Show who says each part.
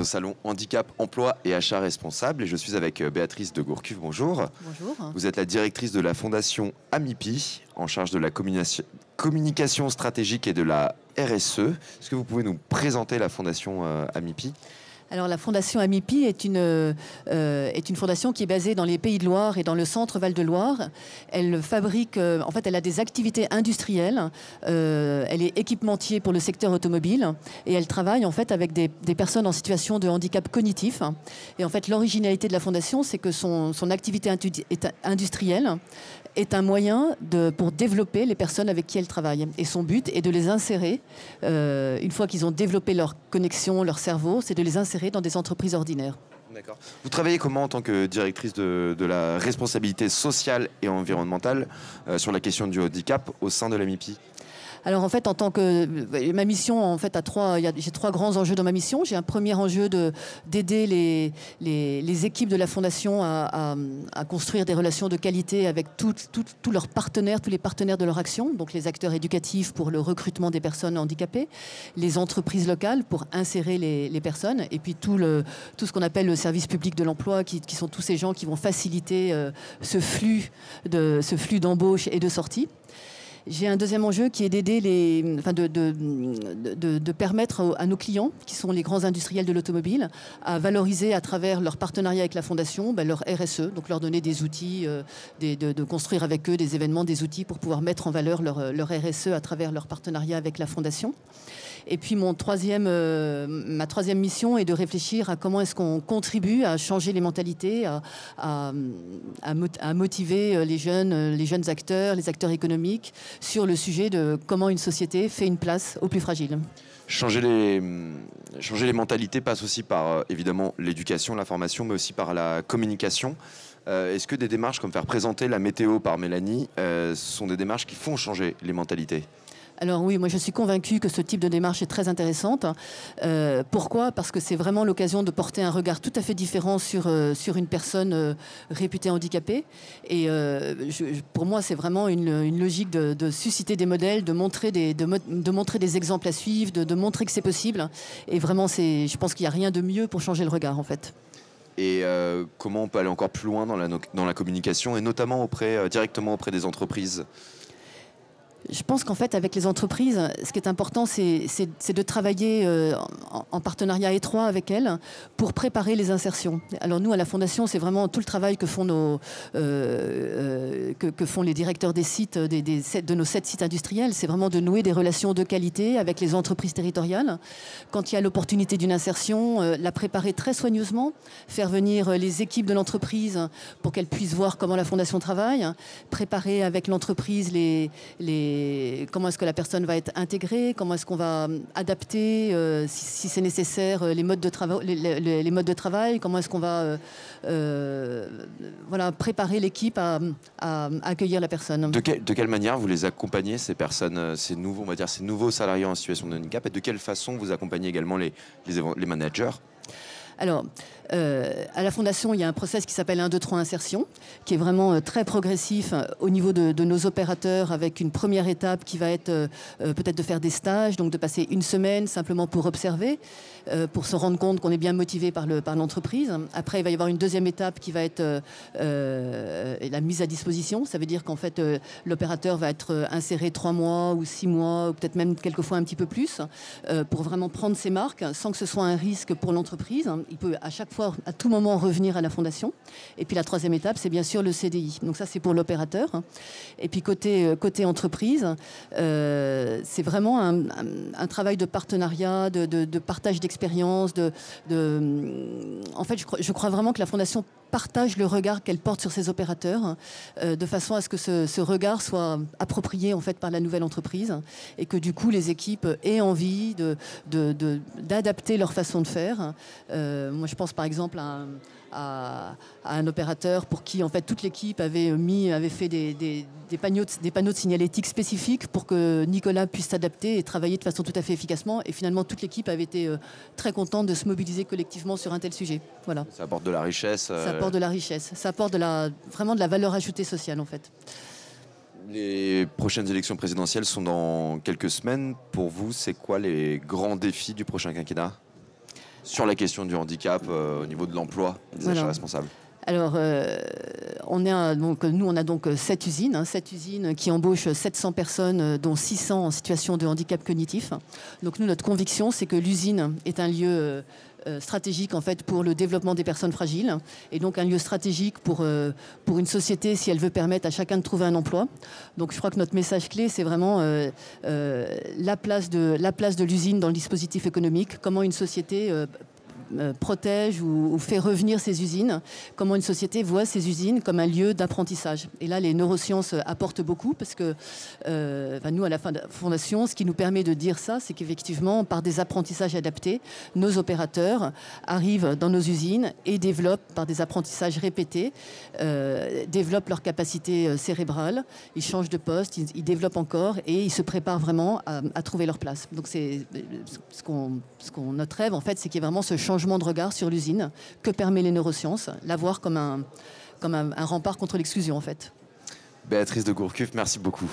Speaker 1: salon Handicap, Emploi et Achat Responsable et je suis avec Béatrice de Gourcuff. Bonjour.
Speaker 2: Bonjour.
Speaker 1: Vous êtes la directrice de la fondation Amipi, en charge de la communication stratégique et de la RSE. Est-ce que vous pouvez nous présenter la fondation Amipi ?
Speaker 2: Alors la fondation Amipi est une fondation qui est basée dans les Pays de Loire et dans le centre Val-de-Loire. Elle fabrique, en fait, elle a des activités industrielles. Elle est équipementier pour le secteur automobile et elle travaille en fait avec des personnes en situation de handicap cognitif. Et en fait, l'originalité de la fondation, c'est que son activité industrielle est un moyen pour développer les personnes avec qui elle travaille. Et son but est de les insérer, une fois qu'ils ont développé leur connexion, leur cerveau, c'est de les insérer dans des entreprises ordinaires.
Speaker 1: D'accord. Vous travaillez comment en tant que directrice de la responsabilité sociale et environnementale sur la question du handicap au sein de l'Amipi ?
Speaker 2: Alors en fait, en tant que ma mission, en fait, j'ai trois grands enjeux dans ma mission. J'ai un premier enjeu d'aider les équipes de la fondation à construire des relations de qualité avec tous leurs partenaires, tous les partenaires de leur action, donc les acteurs éducatifs pour le recrutement des personnes handicapées, les entreprises locales pour insérer les personnes, et puis tout ce qu'on appelle le service public de l'emploi, qui sont tous ces gens qui vont faciliter ce flux d'embauche et de sortie. J'ai un deuxième enjeu qui est d'aider de permettre à nos clients, qui sont les grands industriels de l'automobile, à valoriser à travers leur partenariat avec la Fondation leur RSE, donc leur donner des outils, de construire avec eux des événements, des outils pour pouvoir mettre en valeur leur RSE à travers leur partenariat avec la Fondation. Et puis ma troisième mission est de réfléchir à comment est-ce qu'on contribue à changer les mentalités, à motiver les jeunes acteurs, les acteurs économiques, sur le sujet de comment une société fait une place aux plus fragiles.
Speaker 1: Changer les mentalités passe aussi par, évidemment, l'éducation, la formation, mais aussi par la communication. Est-ce que des démarches comme faire présenter la météo par Mélanie sont des démarches qui font changer les mentalités ?
Speaker 2: Alors oui, moi je suis convaincue que ce type de démarche est très intéressante. Pourquoi ? Parce que c'est vraiment l'occasion de porter un regard tout à fait différent sur une personne réputée handicapée. Et pour moi, c'est vraiment une logique de susciter des modèles, de montrer des exemples à suivre, de montrer que c'est possible. Et vraiment, je pense qu'il n'y a rien de mieux pour changer le regard, en fait.
Speaker 1: Et comment on peut aller encore plus loin dans la communication, et notamment directement auprès des entreprises ?
Speaker 2: Je pense qu'en fait, avec les entreprises, ce qui est important, c'est de travailler en partenariat étroit avec elles pour préparer les insertions. Alors nous, à la Fondation, c'est vraiment tout le travail que font que font les directeurs des sites, de nos 7 sites industriels. C'est vraiment de nouer des relations de qualité avec les entreprises territoriales. Quand il y a l'opportunité d'une insertion, la préparer très soigneusement, faire venir les équipes de l'entreprise pour qu'elles puissent voir comment la Fondation travaille, préparer avec l'entreprise comment est-ce que la personne va être intégrée, comment est-ce qu'on va adapter, si c'est nécessaire, les modes de travail, comment est-ce qu'on va préparer l'équipe à accueillir la personne.
Speaker 1: De quelle manière vous les accompagnez, ces personnes, ces nouveaux salariés en situation de handicap, et de quelle façon vous accompagnez également les managers ?
Speaker 2: Alors, à la Fondation, il y a un process qui s'appelle 1, 2, 3 insertion, qui est vraiment très progressif au niveau de nos opérateurs, avec une première étape qui va être peut-être de faire des stages, donc de passer une semaine simplement pour observer, pour se rendre compte qu'on est bien motivé par l'entreprise. Après, il va y avoir une deuxième étape qui va être la mise à disposition. Ça veut dire qu'en fait, l'opérateur va être inséré 3 mois ou 6 mois, ou peut-être même quelquefois un petit peu plus, pour vraiment prendre ses marques, sans que ce soit un risque pour l'entreprise. Il peut à chaque fois, à tout moment, revenir à la Fondation. Et puis la troisième étape, c'est bien sûr le CDI. Donc ça, c'est pour l'opérateur. Et puis côté entreprise, c'est vraiment un travail de partenariat, de partage d'expérience. En fait, je crois vraiment que la Fondation partage le regard qu'elle porte sur ses opérateurs, de façon à ce que ce regard soit approprié en fait par la nouvelle entreprise, et que du coup les équipes aient envie d'adapter leur façon de faire. Moi, je pense par exemple à un opérateur pour qui en fait toute l'équipe avait fait des panneaux de signalétique spécifiques pour que Nicolas puisse s'adapter et travailler de façon tout à fait efficacement. Et finalement, toute l'équipe avait été très contente de se mobiliser collectivement sur un tel sujet. Voilà.
Speaker 1: Ça apporte de la richesse.
Speaker 2: Ça apporte de la richesse. Ça apporte vraiment de la valeur ajoutée sociale en fait.
Speaker 1: Les prochaines élections présidentielles sont dans quelques semaines. Pour vous, c'est quoi les grands défis du prochain quinquennat ? sur la question du handicap au niveau de l'emploi des achats responsables?
Speaker 2: Alors, nous, on a donc 7 usines, 7 usines qui embauchent 700 personnes, dont 600 en situation de handicap cognitif. Donc, nous, notre conviction, c'est que l'usine est un lieu stratégique en fait pour le développement des personnes fragiles et donc un lieu stratégique pour une société si elle veut permettre à chacun de trouver un emploi. Donc je crois que notre message clé c'est vraiment la place de l'usine dans le dispositif économique, comment une société protège ou fait revenir ces usines, comment une société voit ces usines comme un lieu d'apprentissage. Et là, les neurosciences apportent beaucoup parce que nous, à la Fondation, ce qui nous permet de dire ça, c'est qu'effectivement, par des apprentissages adaptés, nos opérateurs arrivent dans nos usines et développent, par des apprentissages répétés, développent leur capacité cérébrale, ils changent de poste, ils développent encore et ils se préparent vraiment à trouver leur place. Donc c'est notre rêve, en fait, c'est qu'il y ait vraiment ce changement de regard sur l'usine que permet les neurosciences, la voir comme un rempart contre l'exclusion en fait.
Speaker 1: Béatrice de Gourcuff, merci beaucoup.